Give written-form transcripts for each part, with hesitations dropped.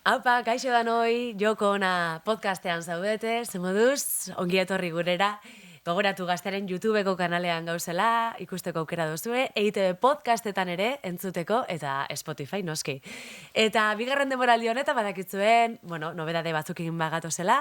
Haupa, kaixo danoi, Joko Ona podcastean zaudete, zemoduz, ongi etorri gurera, gogoratu Gaztearen YouTubeko kanalean gauzela, ikusteko aukera duzue, EITB podcastetan ere entzuteko, eta Spotify noski. Eta bigarren demoraldi honetan badakitzuen, nobedade batzukin bagatozela,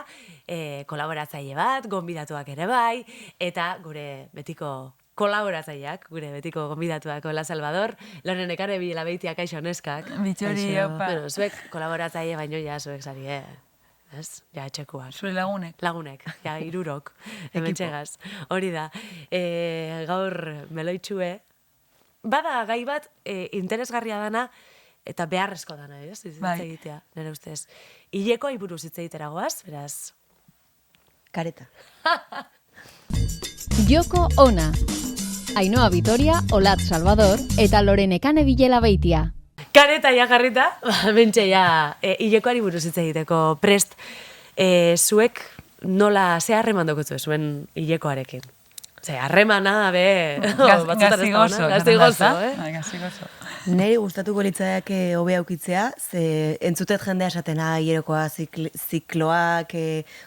kolaboratzaile bat, gonbidatuak ere bai, eta gure betiko kolaboratzaileak, gure betiko gonbidatuak Ola Salvador, Loren Nekane Bilela Beitia, kaixo neskak. Bitxori, opa. Bueno, zuek kolaboratzaile baino ja zuek zari, ez? Ja, etxekuak. Zure lagunek. Lagunek, ja, irurok. Hemen txegaz. Hori da. Gaur meloitxue. Bada gai bat interesgarria dana eta beharrezko dana, ez? Hitz egitea, nire ustez. Hileko buruz hitz egitera goaz, beraz. Kareta. Joko Ona. Ainhoa Vitoria, Olat Salvador eta Loren Nekane Bilela Beitia. Kareta ja jarrita, bentsa ja, hilekoari buruz hitz egiteko prest, zuek nola, ze harreman dokutzu zuen hilekoarekin? Ze harremana, Gazigozo. Gazigozo. Neri gustatuko litzaiak hobe aukitzea, ze entzutet jendea esatena hilekoa zikloak,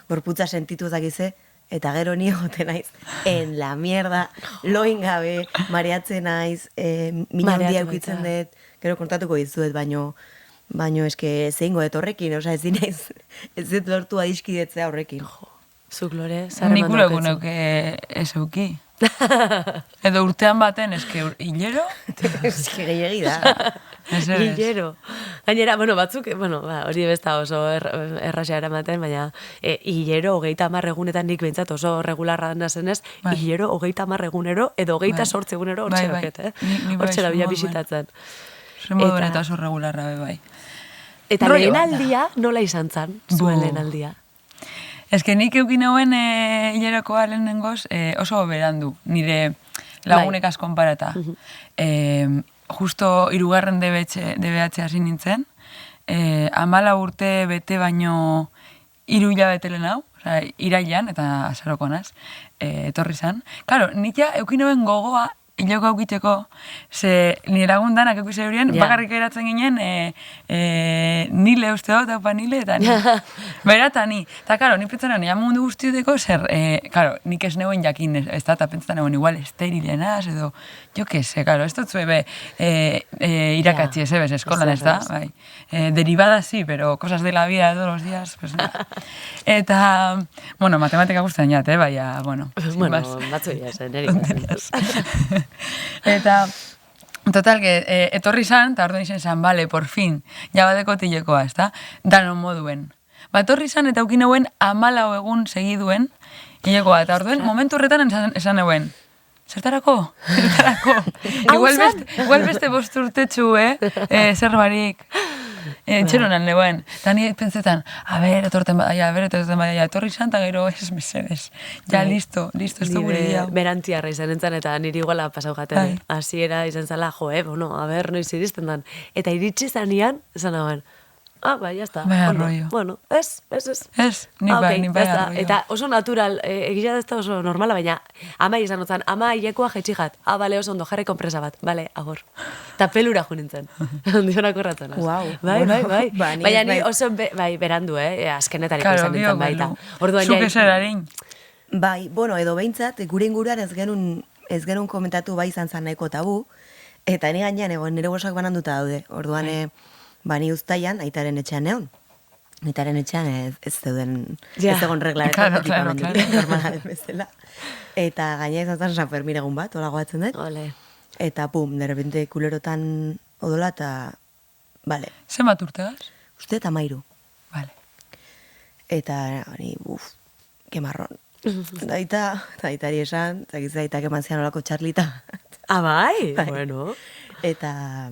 gorputza sentitu dakize, eta gero ni egoten naiz, en la mierda, loin gabe, mareatzen naiz, mina handia eukitzen dut, gero kontatuko dizuet, baino eske zeingo dut horrekin, oza, ez dut lortu adiskidetzea horrekin. Zuk, Lore, zarreman Nik uleko neuke ez euki. Edo urtean baten, eske hilero? Eske gehiagi da. Hilero. Gainera, batzuk, hori besta oso erraxea eramaten, baina hilero 30 egunetan nik behintzat oso regularra nazenez, hilero 30 egunero edo 28 egunero hortxe doket, hortxe da bila bisitatzen. Zer modu eta oso regularra bai. Eta lehen aldia nola izan zan, zuen lehen aldia? Ez que nik eukin hauen hilerokoa lehenengoz oso berandu, nire lagunek askon parata. Justo 3. DBH hasi nintzen, 14 urte bete baino 3 hilabete lehen hau, irailan, eta azaroko naz, etorri zan. Karo, nik ja eukin hauen gogoa, hiloko aukiteko, ze nire lagundanak eukise horien, bakarrik eratzen ginen, nile uste dut, eta nile, eta ni. Bera, eta ni. Eta, karo, nik pentsan egon, mundu guztiuteko zer, karo, nik ez neuen jakin, ez da, eta pentsan egon, igual esterilenaz, edo, jo que se, karo, ez dut zuebe irakatzi ez ebes, eskolan ez da, bai. Derivada sí, pero cosas de la vida de todos los días, pues nada. Eta, matematika guztien jat, baina, batzu ya, neri. Eta, total, etorri zan, eta orduan izan, bale, por fin, jabadeko tilekoa, ez da? Danon moduen. Etorri zan, eta aukin euen 14 egun segiduen hilekoa, eta orduan, momentu horretan esan euen. Zertarako? Igual beste 5 urtetxu, zer barik. Txeronan legoen. Eta ni pentsetan, etorten badaia, etorri izan, eta gero ez mesedez. Ja, listo, ez dugu gure. Berantziarra izan entzan, eta niri iguala pasau jaten. Hasiera izan zala, noiz iristen dan. Eta iritsi zanean, esan dagoen, ya está. Baya rollo. Bueno, ez. Ez, ni baya rollo. Eta oso natural, egia da oso normala, baina ama izan otzan, ama hilekoa jetxi jat. Bale, oso ondo, jarri konpresa bat. Bale, agor. Eta pelura jo nintzen. Ondionak horratzen. Wow. Bai. Baina ni oso berandu, azkenetariko izan nintzen baita. Zuk eserarin. Bai, edo behintzat, gure inguruan ez genuen komentatu bai izan zan nahiko tabu, eta ni gainean egon nire gozoak bananduta daude. Orduan, ni uztaian, aitaren etxean neon. Aitaren etxean ez zeuden, ez egon regla normalaren bezala. Eta gaina izan zan San Fermin egun bat, hola goatzen dut. Eta pum, de repente kulerotan odola eta, bale. Zenbat urtegaz? Uste eta 13. Bale. Eta, que marron. Eta aitari esan, eta gizte aitak eman zian olako txarlita. Bai? Bueno. Eta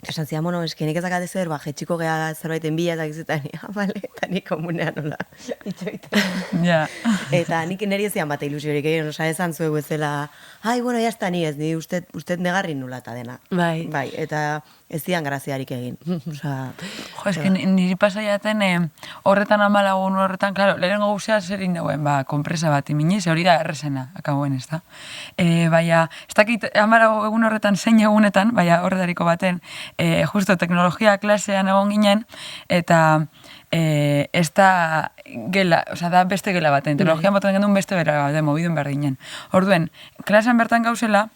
esan zian, eskenik ezakate zer, jetxiko geha zerbaiten bila, eta gizetan, eta nik komunean nola, itxoiten. Ja. Eta nik niri ezian bat ilusiorik egin, esan zuegu ezela, jazta ni ez, ni usted negarrin nula eta dena. Bai. Eta ez zian graziarik egin. Jo, eske niri pasaiaten horretan 14 egun horretan, klaro, lehenengo guzea zer indauen, konpresa bat iminiz, hori da errezena, akaboen, ez da. Baina, ez dakit 14 egun horretan, zein egunetan, baina horretariko baten, justo teknologia klasean egon ginen, eta ez da gela, oza, da beste gela baten, teknologian baten gendun beste bera baten, mobidun behar ginen. Orduen, klasean bertan gauzela,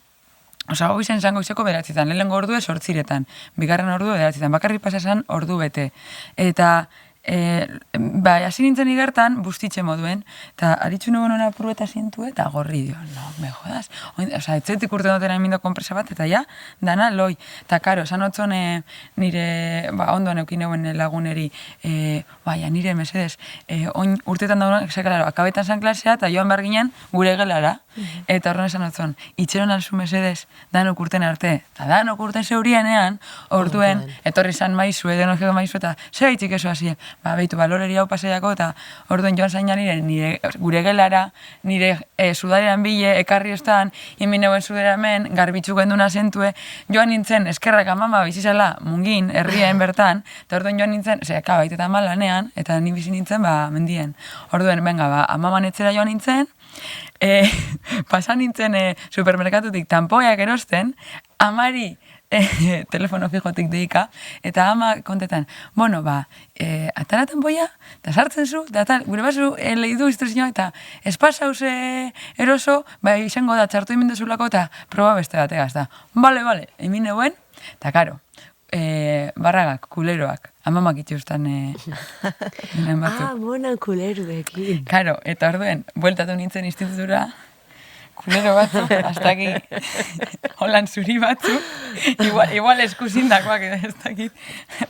oza, hau izan zango izeko beratzitan, lehenengo ordue 8 bigarren ordue beratzitan, bakarri pasasan ordu bete. Eta, hasi nintzen igertan, bustitxe moduen, eta aritzu nagoen hona apuru eta zientu, eta gorri dio, no, me jodas. Oza, etzetik urte dutena emindo konpresa bat, eta ja, dana loi. Eta, karo, esan otzon nire, ondoan eukin euen laguneri, nire mesedez, oin urtetan dagoen, zekalaro, akabetan zan klasea, eta joan behar ginen gure gelara. Eta horren esan otzon, itxeron alzu mesedez, danok urten arte, eta danok urten zeurienean, orduen, etorri zan maizu, denokeko maizu, eta zeitzik eso hasi, behitu, loleri hau paseiako, eta orduen joan zaina nire gure gelara, nire sudarean bile, ekarri ostan, imin euen sudaramen, garbitzu genduna zentue, joan nintzen, eskerrak amama bizizala, mungin, herrien bertan, eta orduen joan nintzen, baita malanean, eta ni bizi nintzen, mendien. Orduen, amaman etzera joan nintzen, pasan nintzen supermerkatutik tanpoiak erosten, amari telefono fijotik deika, eta ama kontetan, atara tanpoia, eta sartzen zu, eta tal, gure basu lehidu instruzioa, eta espasauz eroso, izango da, txartu imin dezulako, eta proba beste bategaz da. Bale, emin euen, eta karo, barragak, kuleroak, amamak itxustan ginen batzuk. Monan kuleruekin. Karo, eta orduen, bueltatu nintzen institutura, kulero batzuk, hasta aquí, holan zuri batzuk, igual eskusindakoak edo ez dakit,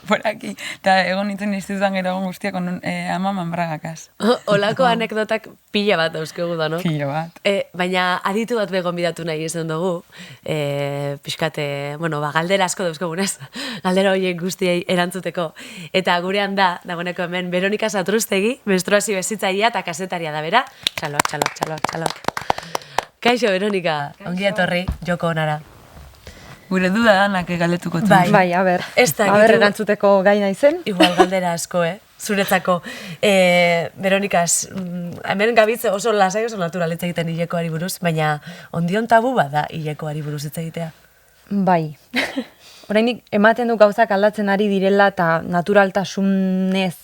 por aquí, eta egon nintzen institutuan gero egon guztiak amaman bragakaz. Olako anekdotak pila bat dauzkegu da, no? Pila bat. Baina aditu bat begon bidatu nahi izan dugu, pixkate, galdera asko dauzkegunez, galdera horiek guztiei erantzuteko. Eta gurean dagoeneko hemen, Veronika Satrustegi, menstruazio bezitzaia eta kasetaria da bera. Txaloak. Kaixo, Veronika, ongi etorri, joko onara. Gure duda danak galetuko zen. Bai, a ber, erantzuteko gai naizen. Igual galdera asko, zuretzako. Veronika, hemen gabitze oso lasai, oso natural hitz egiten hilekoari buruz, baina ondion tabu bada hilekoari buruz hitz egitea. Bai. Oraindik ematen du gauzak aldatzen ari direla eta naturaltasunez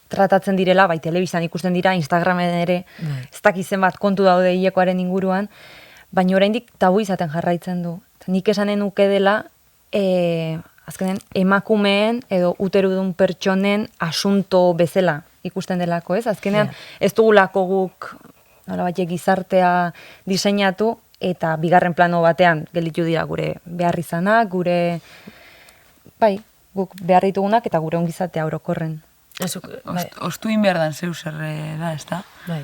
tratatzen direla, bai, telebistan ikusten dira, Instagramen ere, ez dakizen bat kontu daude hilekoaren inguruan, baina oraindik tabu izaten jarraitzen du. Nik esanen nuke dela, azkenen, emakumeen edo uterudun pertsonen asunto bezala ikusten delako, ez? Azkenean, ez dugulako guk, gizartea diseinatu, eta bigarren plano batean gelditu dira gure behar izanak, gure, guk behar ditugunak eta gure ongizatea orokorren. Ostuin behar dan zeu zerre da, ez da? Bai.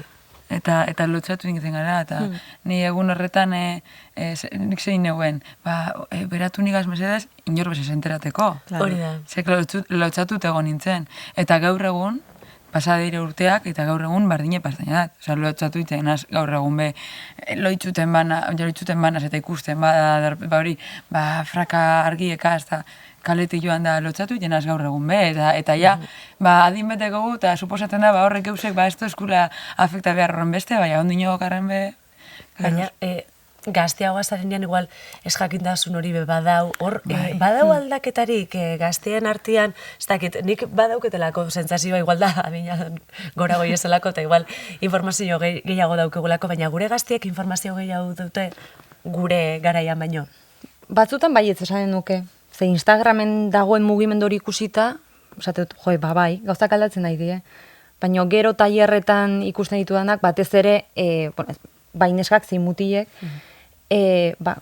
Eta lotzatu ingiten gara, eta ni egun horretan nik zein neuen, beratu nigaz mesedez, inor bezez enterateko. Hori da. Zek lotzatut egon nintzen. Eta gaur egun, pasadire urteak, eta gaur egun bardine pastaina dat. Osa, lotzatu iten gaur egun loitzuten banaz eta ikusten, fraka argieka, eta kaleti joan da lotzatu jenaz gaur egun eta adin beteko gu, eta suposatzen da, horrek eusek, ez da eskula afekta behar horren beste, ondino garren Baina, gazteagoa zarenean igual ez jakintasun hori badau, badau aldaketarik gazteen artean, ez dakit, nik badauketelako sentsazioa igual da, gora goi ezelako, eta igual informazio gehiago daukegulako, baina gure gazteek informazio gehiago dute gure garaian baino. Batzutan baietz esanen nuke. Ze Instagramen dagoen mugimendu hori ikusita, esate dut, gauzak aldatzen nahi die. Baina gero tailerretan ikusten ditudanak, batez ere, bai neskak zein mutilek,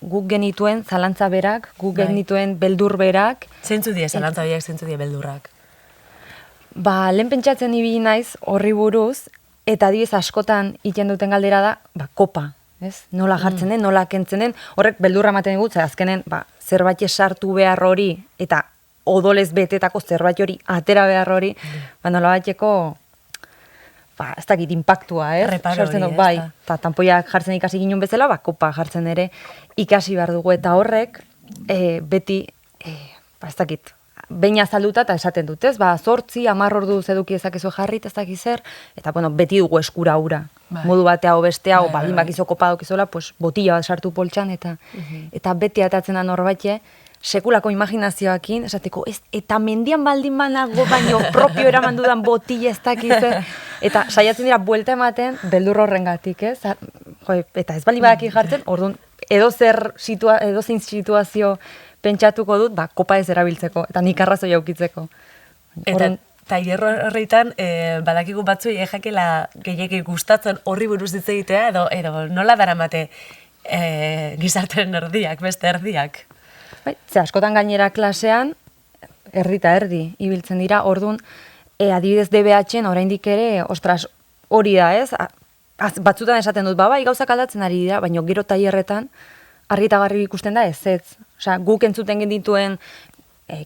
guk genituen zalantza berak, guk genituen beldur berak. Zeintzu die zalantza berak, zeintzu die beldurrak? Lehen pentsatzen ibili naiz horri buruz, eta adibidez askotan iten duten galdera da, kopa. Nola jartzen den, nola kentzen den, horrek beldurra ematen dugu, azkenen zerbait sartu behar hori, eta odolez betetako zerbait hori atera behar hori, nola bateko, ez dakit, impactua, Reparo hori, bai, eta tanpoiak jartzen ikasi ginen bezala, kopa jartzen ere ikasi behar dugu, eta horrek beti, ez dakit, behin azalduta eta esaten dut, ez? 8, 10 ordu eduki ezakezu jarri, ez dakiz zer, eta bueno, beti dugu eskura ura. Bai. Modu batea o bestea, o Bai, baldin bai. bakizu kopa daukizola, pues botila bat sartu poltsan eta beti atatzen da norbaite, sekulako imaginazioakin, esateko, ez, eta mendian baldin banago, baino propio eraman dudan botila ez dakiz zer, eta saiatzen dira buelta ematen, beldur horrengatik, ez? Eta ez bali badaki jartzen, orduan, edozein situazio pentsatuko dut, kopa ez erabiltzeko, eta nik arrazoi aukitzeko. Eta tailer horretan, badakigu batzuei jakela gehiagik gustatzen horri buruz hitz egitea, edo nola daramate gizartaren erdiak, beste erdiak? Bai, ze askotan gainera klasean, erdi eta erdi ibiltzen dira, orduan, adibidez DBH-en oraindik ere, ostras, hori da, ez? Batzutan esaten dut, bai, gauzak aldatzen ari dira, baina gero tailerretan, argi eta garbi ikusten da ez. Osea, guk entzuten gendituen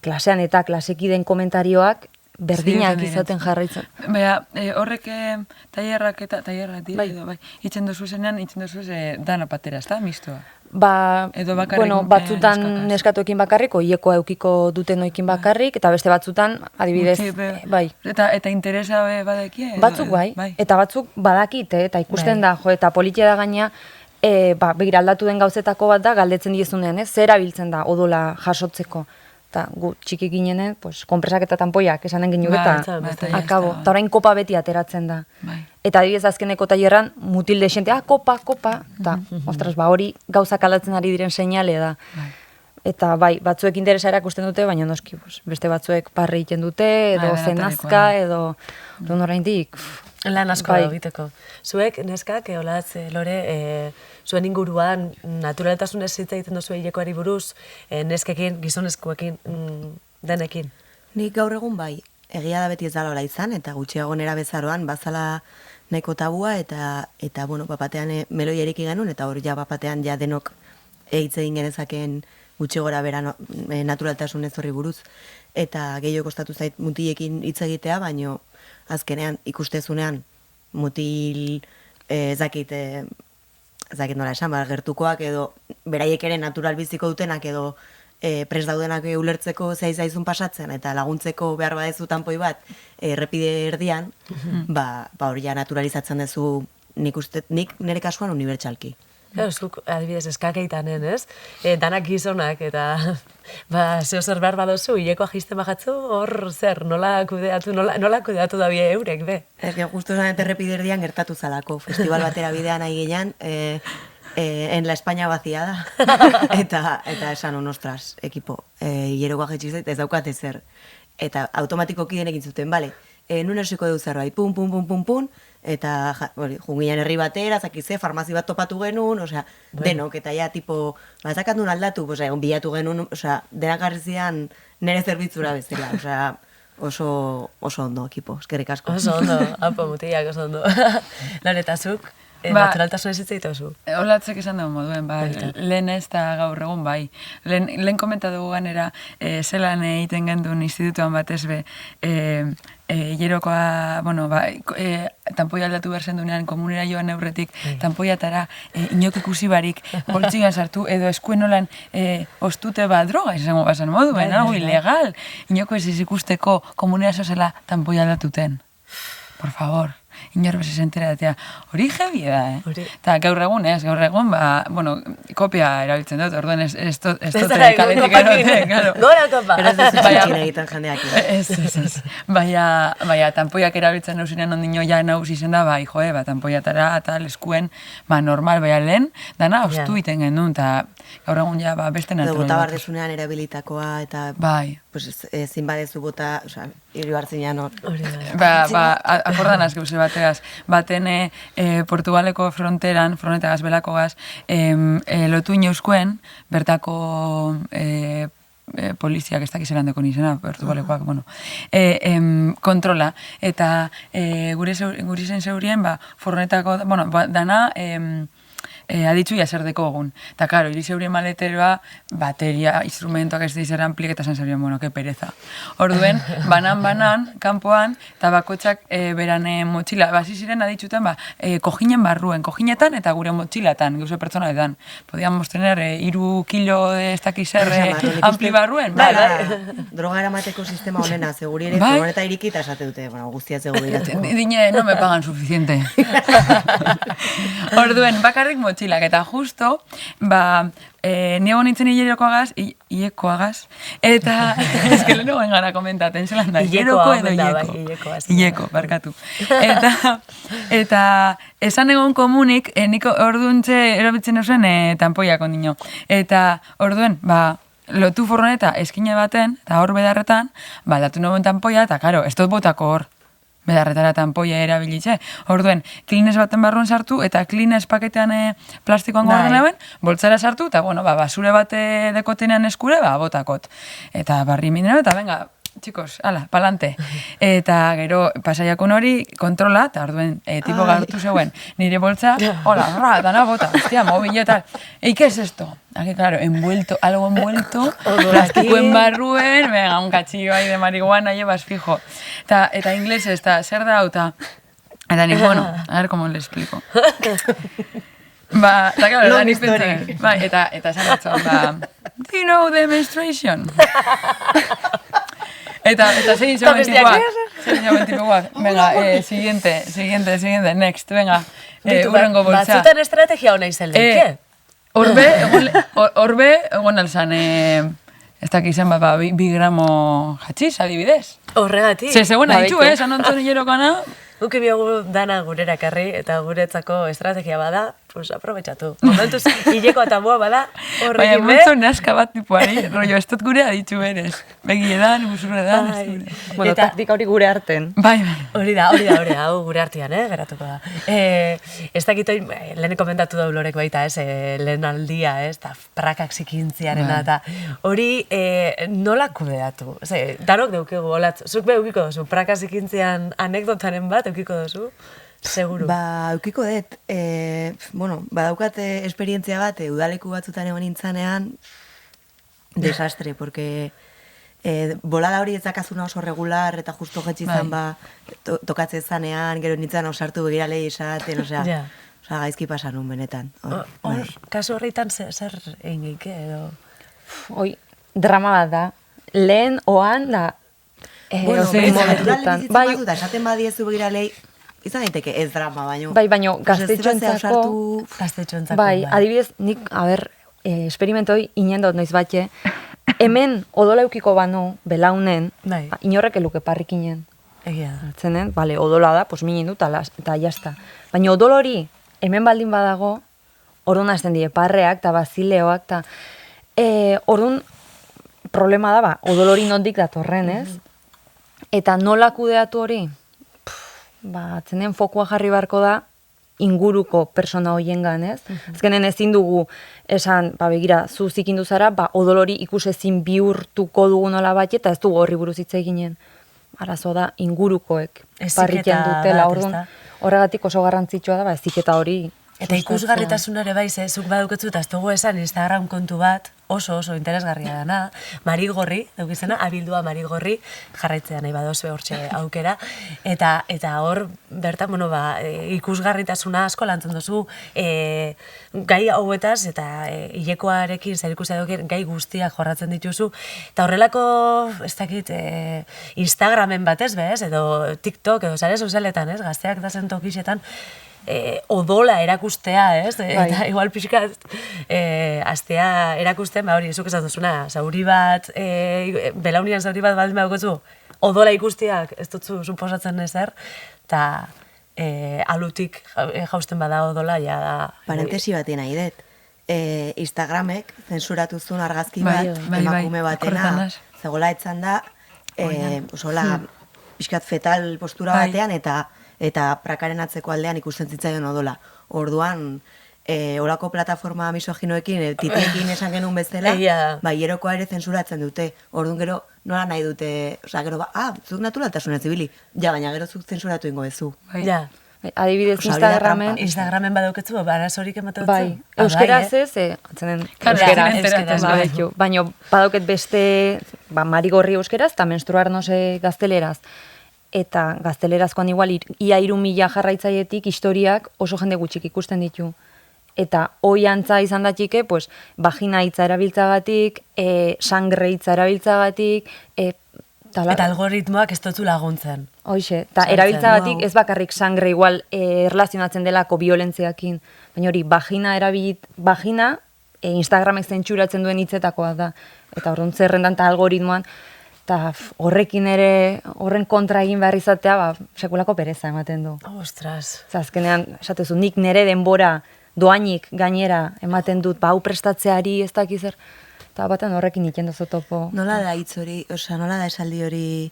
klasean eta klasekiden komentarioak berdinak izaten jarraitzen. Baina, horrek tailerrak dira, edo bai, itzen duzu zenean, itzen duzu dana patera, ez da, mistoa? Edo bakarrik, bueno, batzutan neskatuekin bakarrik, oiekoa eukiko duten oikin bakarrik, eta beste batzutan, adibidez, bai. Eta interesa badaki? Batzuk bai, eta batzuk badakit, eta ikusten da, eta politia da gaina, begira aldatu den gauzetako bat da, galdetzen diezunean, zer erabiltzen da odola jasotzeko. Eta gu txiki ginenen, konpresak eta tanpoiak esanen genuk eta akabo. Eta orain kopa beti ateratzen da. Eta adibidez azkeneko tailerran mutil desente, kopa, eta ostras, hori gauzak aldatzen ari diren seinale da. Eta bai, batzuek interesa erakusten dute, baina noski, beste batzuek parre egiten dute, edo zenazka, edo oraindik. Lan asko egiteko. Zuek, neskak, olatz, Lore, zuen inguruan naturaltasunez hitz egiten duzu hilekoari buruz, neskekin, gizonezkoekin, denekin? Nik gaur egun bai, egia da beti ez dala hola izan, eta gutxiago nera bezaroan, bazala nahiko tabua, eta bueno, bapatean meloi eriki genuen, eta hor ja bapatean ja denok hitz egin genezakeen gutxi gora bera naturaltasunez horri buruz, eta gehiago kostatu zait mutilekin hitz egitea, baino azkenean ikustezunean mutil ezakit nola esan, gertukoak edo beraiek ere natural biziko dutenak edo prest daudenak ulertzeko zaizun pasatzen eta laguntzeko behar badezu tanpoi bat errepide erdian, hori ja naturalizatzen duzu nik nire kasuan unibertsalki. Zuk, adibidez, eskakeitanen, ez? Danak gizonak, eta zeo zer behar badozu, hilekoa jisten bajatzu, hor zer, nola kudeatu da bie eurek, be? Ez que justu esan errepide erdian gertatu zalako, festival batera bidean nahi gehian, en la España vaciada, eta esan ostras, ekipo, hilerokoa jetxizait, ez daukate zer. Eta automatikoki denekin zuten, bale, nun ersiko du zerbait, pum, pum, pum, pum, pum, eta jungian herri batera, zakize, farmazi bat topatu genuen, osea, denok, eta ja, tipo, bazakat nun aldatu, osea, bilatu genuen, osea, denak garrizian nire zerbitzura bezala, osea, oso ondo, ekipo, eskerrik asko. Oso ondo, apo, mutiak oso ondo. Laretazuk, naturaltasun ez itzaitozu. Olatzek esan dugu moduen, lehen ez da gaur egun bai. Lehen komenta dugu ganera, zelan egiten genduen institutuan batez be, hilerokoa, bueno, tanpoia aldatu behar zendunean, komunera joan neurretik, tanpoiatara inok ikusi barik, poltsigan sartu, edo eskuen nolan ostute droga, izango basan moduen, algo ilegal. Inoko ez ikusteko komunera zozela tanpoia aldatuten. Por favor. Inor bez enteratzea. Hori jebi da, Eta gaur egun, bueno, kopia erabiltzen dut, orduan ez dute kaletik erote, claro. Gora kopa! Pero ez dut egiten jendeak. Ez. Baina, tanpoiak erabiltzen nauzinean ondino ja nauz izen da, tanpoiatara, tal, eskuen, normal, lehen, dana ostu iten genuen, eta gaur egun ja, beste natural. Bota bardezunean erabilitakoa, eta ezin badezu bota, hiru hartzinean hor. Akordan azke bateaz, baten Portugaleko fronetagaz belakogaz, lotu inauskuen, bertako poliziak ez dakiz erandeko nizena, Portugalekoak, bueno, kontrola, eta gure zen zeurien, furgonetako, bueno, dana, aditzu jaserdeko egun. Eta, karo, iri zeure maleteroa, bateria, instrumentoak ez dizer amplik, eta zan zabien, bueno, que pereza. Orduen, banan, kanpoan, eta bakotxak beran motxila, basi ziren aditzutan, kojinen barruen, kojinetan, eta gure motxilatan, geuse pertsonaetan. Podíamos tener 3 kilo de ez dakiz ampli barruen. Droga eramateko sistema honena, seguri ere, furgoneta irikita esate dute, bueno, guztia seguri iratzeko. Dine, no me pagan suficiente. Orduen, bakarrik motxilak, eta justo, niego nintzen hilekoagaz, eta, ez que lehenu gara komentaten, zelan da, hileko edo hileko, barkatu. Eta, esan egon komunik, niko orduntze erabiltzen eusen tanpoiak ondino. Eta, orduen, lotu furgoneta eskine baten, eta hor bedarretan, aldatu noben tanpoia, eta karo, ez dut botako hor. Bedarretara tanpoia erabilitze. Orduen, klines baten barruan sartu, eta klines paketean plastikoan gorduen lehen, boltzara sartu, eta, bueno, basure bate dekotenean eskure, botakot. Eta barri minero, eta venga, txikos, ala, palante. Eta gero, pasaiakun hori, kontrola, eta orduen, tipo gartu zeuen, nire boltza, hola, dana bota, hostia, mobile, tal. ¿Qué es esto? Aquí, claro, algo envuelto, plastikoen barruen, venga, un cachillo ahí de marihuana, llevas fijo. Eta inglés eta zer da, eta nik, bueno, a ver cómo le explico. Eta, claro, da nik pentsen, eta esan batzuen, do you know the menstruation? Eta zein zoen tipuak, venga, siguiente, next, venga, urrengo boltza. Batzutan estrategia hona izan lehike? Horbe, egon alzan, ez dakizen 2 gramo jatxiz, adibidez. Horregatik. Seguen haitxu, esan ontzon hilerokana. Guki biogu dana gurera karri, eta guretzako estrategia bada, pues aprobetxatu. Momentuz, hileko eta moa bada, horrekin be. Baina, naska bat tipuari, rollo, ez dut gure aditxu berez. Begiedan, busurredan, ez dure. Bueno, taktika hori gure arten. Bai. Hori da, hau gure artean, geratuko da. Ez dakitoi, lehen komentatu da Lorek baita, lehen aldia, eta prakak zikintziarena, eta hori nola kudeatu? Danok deukegu, olatz, zuk be eukiko dozu, prakak zikintzian anekdotaren bat eukiko dozu? Seguru. Eukiko dut, badaukat esperientzia bat, udaleku batzutan egon nintzanean, desastre, porque bolada hori ez dakazuna oso regular, eta justo jetxizan tokatze zanean, gero nintzen osartu begiralei esaten, osea, gaizki pasanun benetan. Kasu horreitan zer egin geike, edo? Hoi, drama bat da. Lehen, oan, da... Bueno, naturalen bizitzen bat da, esaten badiezu begiralei, izan daiteke ez drama, baino. Bai, baino, gaztetxoentzako... Bai, adibidez, nik, esperimentoi inendot noiz batxe, hemen odola eukiko banu, belaunen, inorrek eluke parrik inen. Egia da. Zenen, bale, odola da, pues minen dut, eta jazta. Baina odol hori, hemen baldin badago, orduan hasten dire parreak, eta bazileoak, eta orduan problema da, odol hori nondik datorren, ez? Eta nola kudeatu hori? Zenen fokua jarri barko da, inguruko persona hoiengan, ez? Azkenen ezin dugu esan, begira, zu zikindu zara, odol hori ikusezin bihurtuko dugu nola bat, eta ez dugu horri buruz hitz eginen. Arazo da, ingurukoek parriken dutela, orduan, horregatik oso garrantzitsua da, eziketa hori. Eta ikusgarritasunare bai, zuk baduketzu, eta ez dugu esan Instagram kontu bat, oso interesgarria dana, Marigorri, daukizena, abildua Marigorri, jarraitzea nahi badozu hortxe aukera, eta hor, bertan, ikusgarritasuna asko lantzen duzu, gai hauetaz, eta hilekoarekin, zerikusia duken, gai guztiak jorratzen dituzu, eta horrelako, ez dakit, Instagramen batez, bez, edo TikTok, edo sare sozialetan, ez, gazteak da zentokisetan, odola erakustea, ez? Eta igual pixkat astea erakusten, hori, zuk esan duzuna, zauri bat, belaunian zauri bat baldin badukotzu, odola ikustiak ez dutzu suposatzen ezer, eta alutik jausten bada odola, ja da... Parentesi batien nahi dut. Instagramek zensuratu zuen argazki bat, emakume batena, zegoela etzan da, osola, pixkat fetal postura batean, eta prakaren atzeko aldean ikusten zitzaion odola. Orduan, olako plataforma misoginoekin, titeekin esan genuen bezala, hierokoa ere zensuratzen dute. Orduan gero, nola nahi dute, gero, zuk naturaltasunez zibili, baina gero zuk zensuratu ingo bezu. Adibidez, Osa, hori da Instagramen... Instagramen badauketzu, arazorik ematen Bai, euskeraz ez, atzenen, Euskaraz, bai. baina badauket beste, marigorri euskeraz, eta menstruarnos gazteleraz. Eta gaztelerazkoan igual, ia 3.000 jarraitzaietik historiak oso jende gutxik ikusten ditu. Eta hoi antza izan datxike, pues, vagina hitza erabiltzagatik, sangre hitza erabiltzagatik, eta algoritmoak ez dutzu laguntzen. Hoixe, eta erabiltzagatik ez bakarrik sangre igual erlazionatzen delako violentziakin, baina hori, vagina Instagramek zentsuratzen duen hitzetakoa da. Eta orduan zerrendan eta algoritmoan, eta horrekin ere, horren kontra egin behar izatea, sekulako pereza ematen du. Ostras. Azkenean, esatezu, nik nire denbora doainik gainera ematen dut, hau prestatzeari ez dakizer, eta baten horrekin ikendo zotopo. Nola da hitz hori, nola da esaldi hori,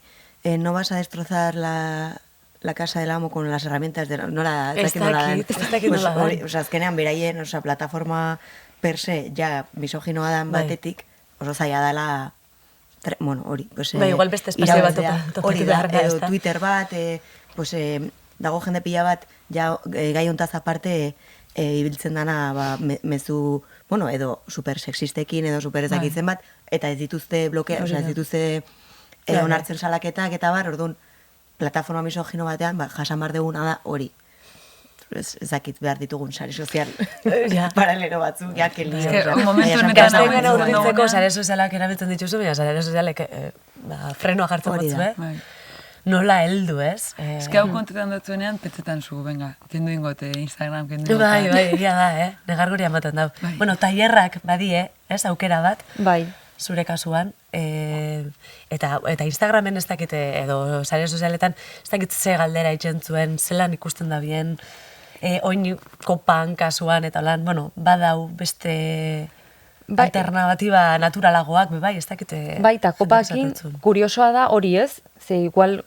no vas a destrozar la casa del amo con las herramientas de... Nola da, ez dakit nola da. Azkenean, beraien, plataforma per se, ja, misoginoa dan batetik, oso zaila dela... Bueno, hori, igual beste espazio bat hori da, edo Twitter bat, dago jende pila bat, ja, gai hontaz aparte, ibiltzen dana, mezu, bueno, edo super sexistekin, edo super ezakitzen bat, eta ez dituzte blokea, ez dituzte onartzen salaketak, eta bar, orduan, plataforma misogino batean, jasan bar deguna da hori. Ezakit behar ditugun sare sozial paralelo batzuk, ja, que lio. Gaztengan aurkitzeko sare sozialak erabiltzen dituzu, baina sare sozialek frenoa jartzen batzu, nola heldu, ez? Ez que hau kontetan dutzuenean, petzetan zu, venga, kendu ingote Instagram, kendu ingote. Bai, egia da, negarguri ematen dau. Bueno, tailerrak badie, ez, aukera bat, zure kasuan, eta Instagramen ez dakite, edo sare sozialetan, ez dakit ze galdera itxentzuen, zelan ikusten da bien, oin kopan kasuan, eta lan, bueno, badau beste alternatiba naturalagoak, bai, ez dakite... Bai, eta kopakin, kuriosoa da hori ez, ze igual,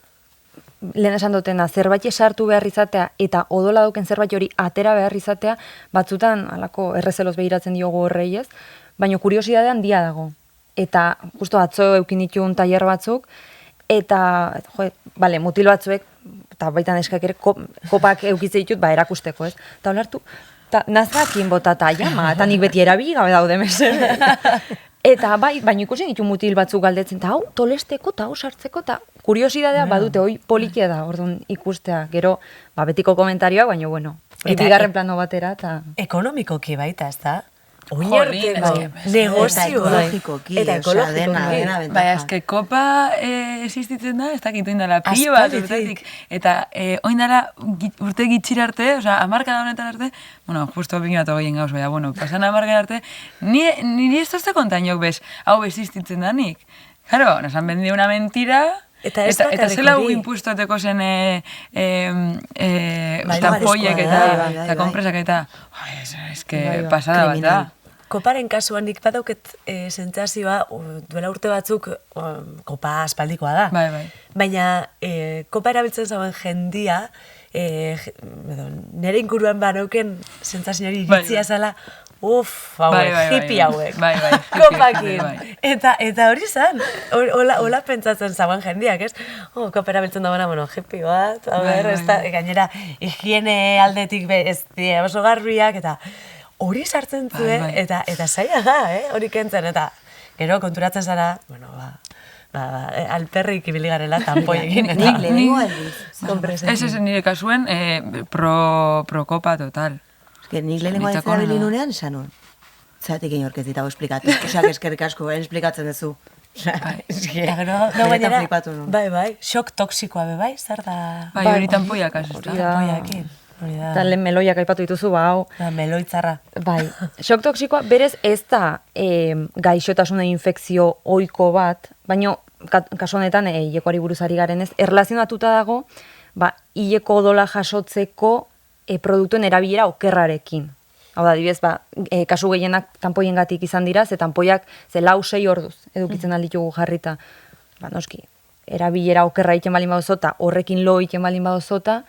lehen esan dutena, zerbait esartu behar izatea, eta odola dauken zerbait hori atera behar izatea, batzutan, alako errezeloz behiratzen diogu horrei ez, baina kuriosidadean dia dago. Eta, justo atzo eukin ditun tailer batzuk, eta, mutil batzuek, eta baitan eskak ere, kopak eukitze ditut, erakusteko, ez? Eta olartu, nazrakin botata, jama, eta nik beti erabili gabe daude mesede. Eta baina ikusten ditu mutil batzuk galdetzen, eta hau tolesteko, eta hau sartzeko, eta kuriosidadea badute, hoi polikia da, orduan ikustea, gero, betiko komentarioak, baina, bueno, bigarren plano batera, eta... Ekonomikoki baita, ez da? Oinarte, negozioa. Eta ekologikoki. Bai, eske kopa existitzen da, ez dakit oindala pilo bat urtetik. Eta oindala urte gitxira arte, oza, 10 honetan arte, bueno, justo 2008 gauz, baina, bueno, pasan 10 arte, niri ez tozte kontainok bez, hau existitzen da nik. Claro, nos han vendido una mentira... Eta zela gu impuestoteko zen tampoiek eta kompresak eta... Ez que pasada bat da. Koparen kasuan nik badauket sentsazioa duela urte batzuk kopa aspaldikoa da. Baina kopa erabiltzen zauen jendia, nire inguruan banauken sentsazioari iritzia zala, hippie hauek, kopakin. Eta hori zan, hola pentsatzen zauen jendiak, ez? Kopa erabiltzen dagoena, hippie bat, gainera higiene aldetik ez oso garbiak, eta hori sartzen zuen, eta zaila da, hori kentzen, eta gero konturatzen zara, alperrik ibili garela tanpoiekin. Nik lehenengo aldiz. Ez nire kasuen pro kopa total. Nik lehenengo aldiz erabilinunean esan nuen. Zeratik inork ez ditago esplikatu. Osak eskerrik asko, esplikatzen duzu. Bai, xok toksikoa bai, zer da? Bai, hori tanpoiak asu. Tanpoiakin. Eta lehen meloiak aipatu dituzu, hau. Meloitzarra. Bai, xok toksikoa berez ez da gaixotasuna infekzio ohiko bat, baina kasu honetan, hilekoari buruzari garen ez, erlazionatuta dago, hileko odola jasotzeko produktuen erabilera okerrarekin. Hau da, adibidez, kasu gehienak tanpoiengatik izan dira, ze tanpoiak 4-6 orduz edukitzen alditugu jarrita. Noski, erabilera okerra iten balin badozota, horrekin lo iten balin badozota,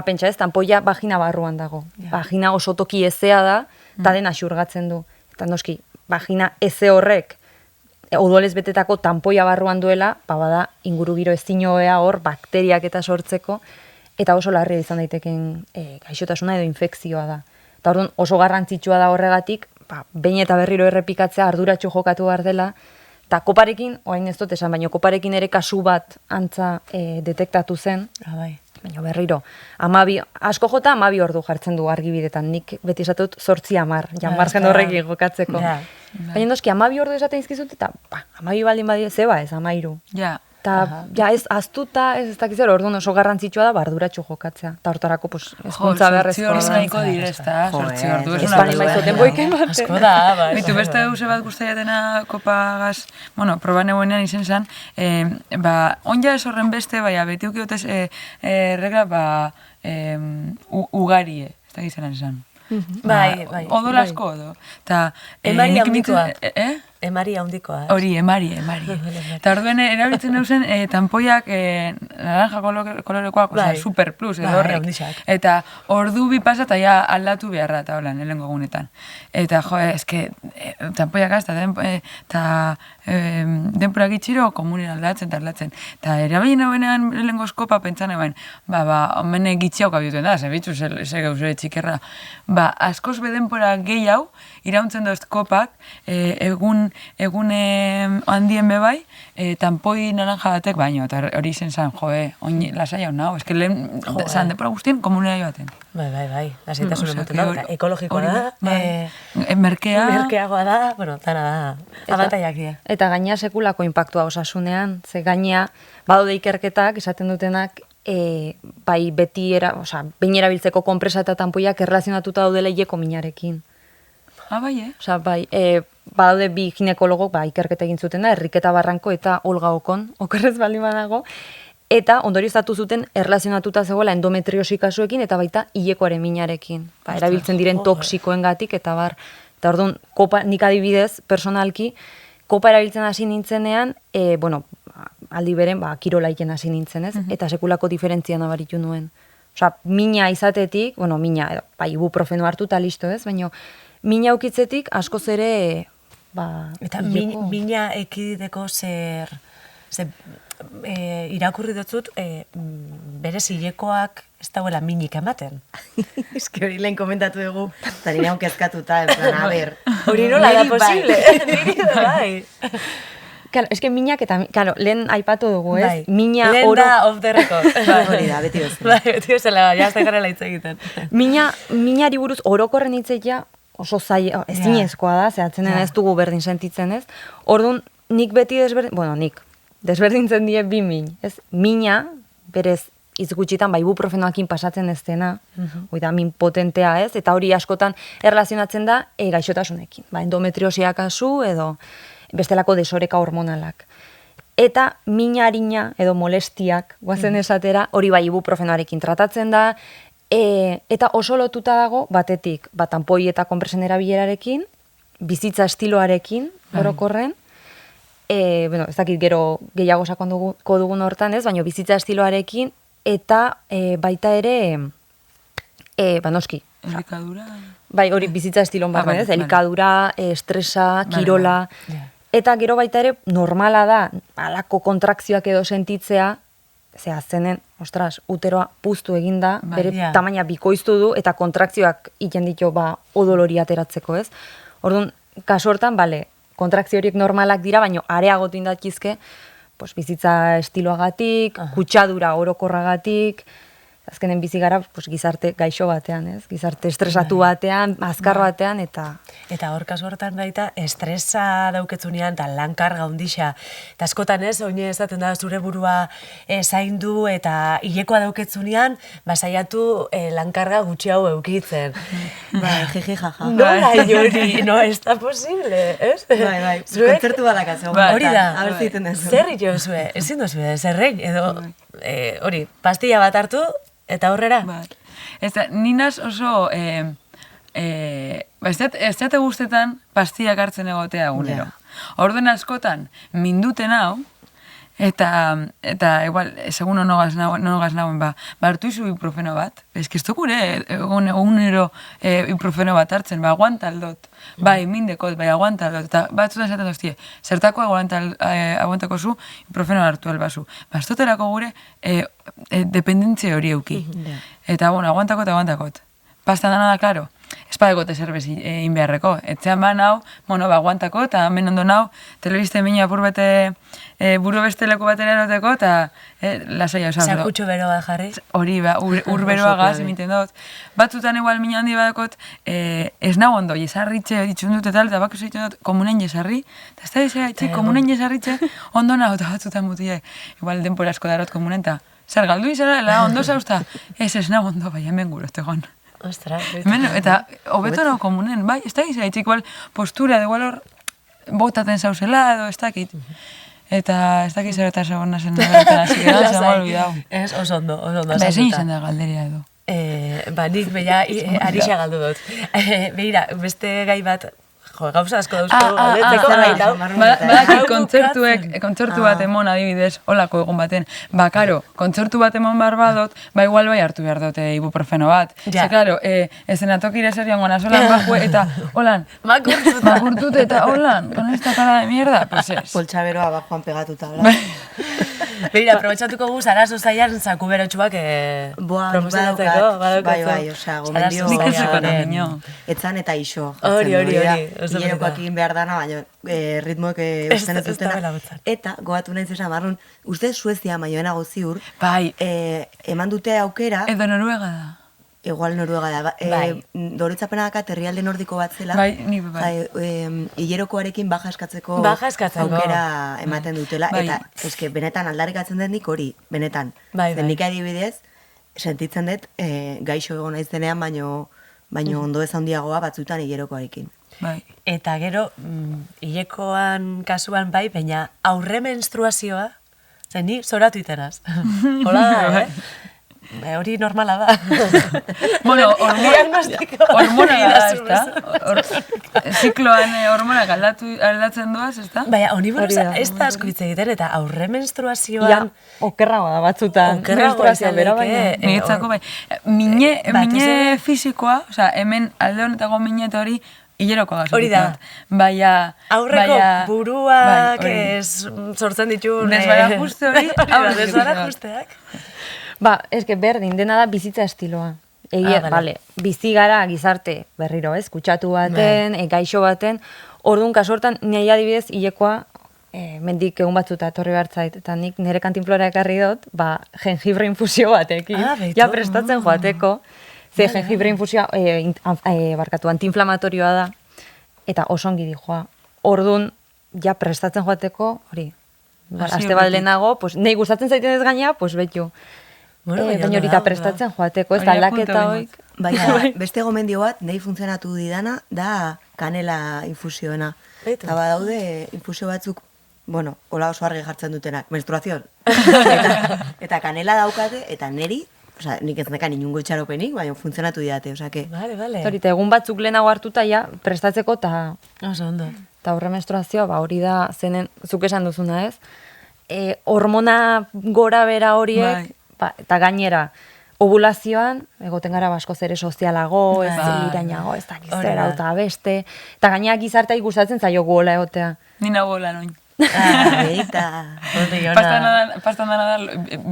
pentsa ez, tanpoia vagina barruan dago. Vagina oso toki ezea da, eta dena xurgatzen du. Eta noski, vagina eze horrek, odolez betetako tanpoia barruan duela, bada ingurugiro ezin hobea hor, bakteriak eta sortzeko, eta oso larria izan daiteken gaixotasuna edo infekzioa da. Eta orduan oso garrantzitsua da horregatik, behin eta berriro errepikatzea arduratsu jokatu behar dela, eta koparekin, orain ez dut esan, baina koparekin ere kasu bat antza detektatu zen, baina berriro, asko jota 12 ordu jartzen du argibidetan, nik beti esatut 8-10, margen horrekin jokatzeko. Baina noski, 12 ordu esaten izkizut, eta 12 baldin badia, zeba ez, 13. Ja. Eta ez aztuta, ez dakit zer, orduan oso garrantzitsua da barduratxu jokatzea. Eta hortarako, ezkuntza beharrezkoa da. Sortzi nahiko direzta, sortzi ordu. Ez bani maizoten boiken bat. Asko da, bai. Bitu beste duze bat guztaiatena kopagaz, proba neuenean izen zen, onja ez horren beste, baina beti ukiotez regla, ugarie, ez da gizelan esan. Bai. Odol asko odo. Emari handikoa. Emari handikoa. Hori, emari. Eta orduen erabiltzen duzen tanpoiak naranja kolorekoak, super plus, edo horrek. Eta ordu bi pasa eta ja aldatu beharra, eta hola, nelengo gunetan. Eta eske, tanpoiak azta, eta denpura gitxiro komunen aldatzen. Eta erabiltzen hauenean nelengo eskopa pentsan egin, homene gitxiauk abituen da, zebitzu, ze gauzure txikerra. Askoz bedenpora gehiago, irauntzen dozt kopak, egun handien bebai, tanpoi naranja batek baino, eta hori izen zan, oin lasai hau nago, eske lehen, zan, depora guztien, komunera joaten. Bai, lasaitasuna moten da, eta ekologikoa da, merkeagoa da, dana da, abantaiak dira. Eta gaina sekulako inpaktua osasunean, ze gaina, badaude ikerketak, esaten dutenak, bai beti behin erabiltzeko konpresa eta tanpoiak erlazionatuta daudela hileko minarekin. Bai, Osa, bai, badaude bi ginekologok ikerketa egin zuten da, Enriketa Barranko eta Olga Okon, okerrez baldin badago, eta ondorioztatu zuten erlazionatuta zegoela endometriosi kasuekin eta baita hilekoaren minarekin. Erabiltzen diren toksikoengatik eta bar. Eta orduan, nik adibidez, personalki, kopa erabiltzen hasi nintzenean, aldi beren, kirolaiken hasi nintzen, ez? Eta sekulako diferentzia nabaritu nuen. Osa, mina izatetik, ibuprofeno hartu eta listo, ez? Baina, mina aukitzetik askoz ere, Eta mina ekiditeko zer irakurri dutzut, bere zilekoak ez dauela minik ematen. Eski hori lehen komentatu dugu, eta nire kezkatuta, hori nola da posible, niri da bai. Claro, eske minak eta, lehen aipatu dugu, ez? Mina oro... Lehen da off the record. Hori da, beti bezala. Beti bezala, jazta garela hitz egiten. Minari buruz orokorren hitzeia oso ez zinezkoa da, zehatzen ez dugu berdin sentitzen, ez? Orduan, nik beti desberdintzen die bi min, ez? Mina, berez, izgutxitan, ibuprofenoakin pasatzen ez dena, oida, min potentea, ez? Eta hori askotan erlazionatzen da gaixotasunekin. Endometriosia kasu edo bestelako desoreka hormonalak. Eta mina harina edo molestiak, guazen esatera, hori ibuprofenoarekin tratatzen da, eta oso lotuta dago, batetik, tanpoi eta konpresen erabilerarekin, bizitza estiloarekin, orokorren, ez dakit gero gehiago sakonduko dugun hortan ez, baina bizitza estiloarekin, eta baita ere, noski. Elikadura? Bai, hori bizitza estilon barren ez, elikadura, estresa, kirola, eta gero baita ere, normala da, alako kontrakzioak edo sentitzea, zenen, uteroa puztu eginda, bere tamaina bikoiztu du, eta kontrakzioak iten ditu odolori ateratzeko, ez? Orduan, kasu hortan, kontrakzio horiek normalak dira, baina areagotu indatizke, bizitza estiloagatik, kutsadura orokorragatik, azkenen bizi gara gizarte gaixo batean, ez? Gizarte estresatu batean, azkar batean, eta... Eta hor kasu hortan baita, estresa dauketzunean, eta lankarga hundixa. Eta askotan ez, oine ezaten da zure burua zaindu, eta hilekoa dauketzunean, saiatu lankarga gutxi hau eukitzen. Jiji, jaja. Nola, Jori, no, ez da posible, ez? Bai, kontzertu badakazio. Hori da, zer jo zue, ezin duzue, zerrein, edo, hori, pastilla bat hartu, eta horrera? Ez da, ninaz oso, ez date guztetan pastillak hartzen egotea egunero. Orden askotan, minduten hau, Eta igual, segun onogaz nagoen, hartu izu ibuprofeno bat, ez ez gure egunero ibuprofeno bat hartzen, aguanta aldot, bai, mindekot, bai, aguanta aldot, eta batzutan esaten doztie, zertako aguantako zu ibuprofeno hartu albazu. Ez dutelako gure dependentze hori euki. Eta, aguantakot. Pastan dana da, klaro, espadekot ezerbez inbeharreko. Etxean ba nau, aguantako, eta hemen ondo nau, telebizte minua apurbete buru besteleko batera eroteko, eta lasai hau. Sakutxo beroa jarri. Hori, ur beroa gaz, emiten dut. Batzutan igual mina handi badakot, ez nago ondo, jesarritxe ditxun dut eta bako zeitzen dut komunen jesarri, eta ez da jesarritxe, komunen jesarritxe, ondo nago, eta batzutan mutie, igual denpora asko darot komunen, eta zer galdu izara, ondo zauzta, ez nago ondo, bai, hemen gure, egon. Ostras, eta hobeto nago komunen, bai, ez da jesarritxe, igual postura, igual hor botaten zauzela, edo ez dakit. Eta ez dakit zer eta segon nazen nagoetan, hasi gara, zer nago olvidau. Ez, oso ondo. Ezin izan da galderia edo. Nik beha arixa galdu dut. Beira, beste gai bat, gauza asko dauzko galdetzeko. Badakit kontzertu bat emon adibidez, holako egun baten. Karo, kontzertu bat emon behar badot, igual bai hartu behar dute ibuprofeno bat. Ze, klaro, eszenatokire serion gona solan bajue, eta holan, makurtut eta holan, con esta cara de mierda, pues ez. Poltsaberoa bajoan pegatuta, bla. Beira, aprobetxatuko gu, Sarazu zailan zaku berotxuak promozionatzeko. Bai, osea, gomendio. Nik ez zekot amino. Etzan eta iso. Hori. Hilerokoak egin behar dana, baina ritmoek usten ez dutena. Eta, goatu nahi zesan, barrun, uste Suezia maioenago ziur, eman dute aukera... Edo Noruega da. Igual Noruega da. Dorotzapena dakat herrialde nordiko bat zela. Hilerokoarekin baja eskatzeko aukera ematen dutela. Eta, eske, benetan aldarrikatzen den nik hori, benetan. Nik adibidez, sentitzen dut, gaixo egon naiz denean, baino ondo ez handiagoa batzutan hilerokoarekin. Eta gero, hilekoan kasuan bai, baina aurre menstruazioa, zen ni zoratu itenaz. Hola da, hori normala da. Bueno, hormona da, ez da? Zikloan hormonak aldatzen duaz, ez da? Baina, honi buruz ez da asko hitz egiten, eta aurre menstruazioan... Okerragoa da batzutan. Menstruazioa bera, baina... Niretzako, bai. Mine fisikoa, oza, hemen alde honetako mine eta hori, hileroko gazu. Hori da. Aurreko buruak sortzen ditu... Desbarajuste hori. Desbarajusteak. Eske berdin, dena da bizitza estiloa. Bizi gara gizarte berriro, ez? Kutsatu baten, gaixo baten. Orduan, kasortan, nahi adibidez, hilekoa, mendik egun batzuta etorri hartzait, eta nik nire kantinflora ekarri dut, jengibre infusio batekin. Ja prestatzen joateko. Ze jengibre infusioa, antiinflamatorioa da, eta oso ongi dijoa. Orduan, ja prestatzen joateko, hori, aste bat lehenago, nahi gustatzen zaiten ez gaina, betu. Baina hori da prestatzen joateko, ez da aldaketa hoik. Baina, beste gomendio bat, nahi funtzionatu didana, da kanela infusioena. Eta badaude infusio batzuk, hola oso argi jartzen dutenak, menstruazion. Eta kanela daukate, eta neri, nik ez nekan inungo itxaropenik, baina funtzionatu didate, osake. Vale. Eta egun batzuk lehenago hartuta ja, prestatzeko, eta... Oso ondo. Eta horre menstruazioa, hori da, zenen, zuk esan duzuna ez, hormona gora bera horiek, eta gainera, ovulazioan, egoten gara asko zere sozialago, ez irainago, ez dakizera, eta beste, eta gainera gizartea gustatzen zaio gola egotea. Nina gola noin. Eta... Pastan dana da,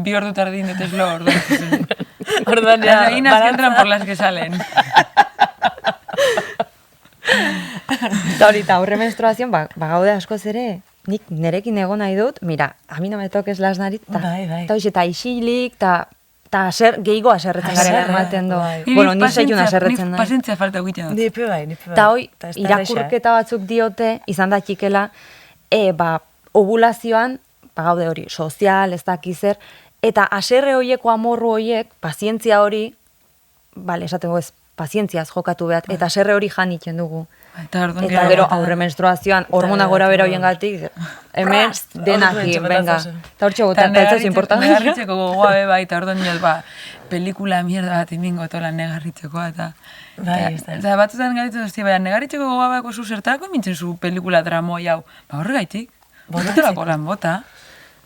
2 ordu tardin dut ez lo ordu. Orduan ja... Las reinas que entran por las que salen. Eta hori, horre menstruazioan, gaude askoz ere, nik nerekin egon nahi dut, mira, a mi no me toques las nariz, eta isilik, eta gehigo aserretzen gara ematen du. Bueno, ni zeiun aserretzen da. Nik pasentzia falta egiten dut. Nipe bai. Eta hoi, irakurketa batzuk diote, izan da txikela, ovulazioan, gaude hori, sozial, ez dakizer, eta aserre horieko amorru horiek, pazientzia hori, esaten ez, pazientziaz jokatu behar, eta aserre hori jan itzen dugu. Eta gero aurre menstruazioan, hormona gora bera horien gatik, hemen denakin, venga. Eta hor txogotak, eta ez importan. Negarritzeko gogoa beba, eta orduan nioz, pelikula mierda bat imingo tola negarritzeko, eta batzutan garitzen duzti, negarritzeko gogoa bako zu zertarako mintzen zu pelikula dramoi hau. Horre gaitik, botatelako lan bota.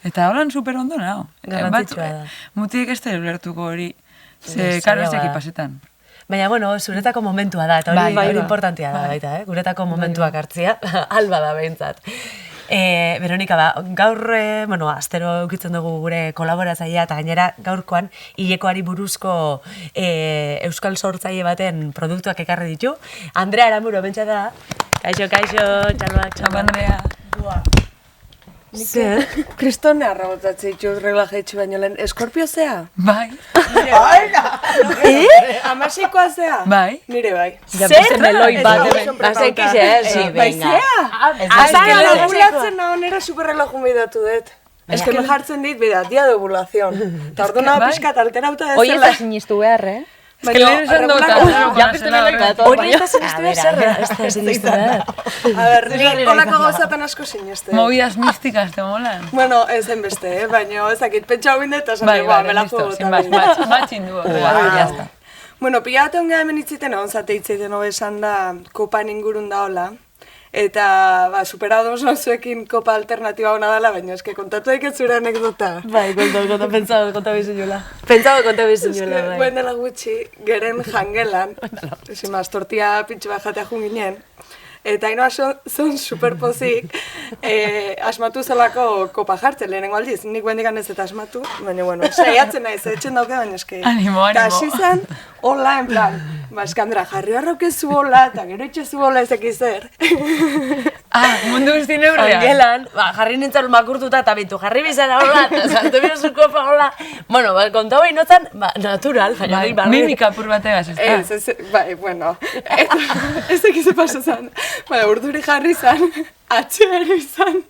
Eta holan super ondo nago. Garrantzitsua da. Mutiek ez da ulertuko hori, ze, Zaila karo ez bada. ekipasetan. Baina, bueno, zuretako momentua da, eta hori Bai, importantea da, baita, guretako momentuak hartzia, alba da behintzat. Veronika, gaur, astero eukitzen dugu gure kolaboratzailea, eta gainera gaurkoan hilekoari buruzko euskal sortzaile baten produktuak ekarri ditu. Andrea Aramuro, bentsa da. Kaixo, txaloak, Txapa Andrea. Zer? Kristone arrabotatzen ditut relajaitxu baino lehen. Eskorpio zea? Bai. Amaseikoa zea? Bai. Nire bai. Zer? Meloi bat, Basekize, Bai zea? Azara ovulatzen nahonera superrelaju midatu dut. Ez que me jartzen dit, bida, dia de ovulación. Eta ordu nago pixkat alterauta Hoi ez dezela. da sinistu behar, Ez que lehen esan dut, Hori ez da sinistu behar, zer da? Ez da sinistu behar. A ber, ni olako gauzatan asko siniste. movidas místicas te molan. Bueno, ez beste, baina ezakit pentsa hau eta esan Bai, dugu, me la listo, juego sin más, también. matxin du. Jazta. Bueno, pila bat onga hemen itziten, onzate itzaiten hobe esan da, kopan ingurun da hola. Eta, superados zuekin kopa alternatiba hona dela, baina eske kontatu daiket zure anekdota. Bai, pentsado, konta bizinuela. Pentsado, konta bizinuela, bai. Guen dela gutxi, geren jangelan, esimaz, tortia pintxu bat jatea jun ginen, eta ino zon superpozik, asmatu zelako kopa jartzen, lehenengo aldiz, nik bendikan ez eta asmatu, baina, bueno, saiatzen naiz, etxen dauke, baina eski. Animo. Eta hasi zen, hola, en plan, eskandra, jarri harraukezu hola, eta gero itxezu hola ezeki zer. Mundu guzti neurean. Angelan, jarri nintzen makurtuta eta bintu, jarri bizara hola, eta sartu bizu kopa hola. Bueno, konta hori notzan, natural, baina hori barri. Mimika pur bategaz, ez da? Bai, bueno, ez ekize paso zen. Baina, urduri jarri zen, atxero izan.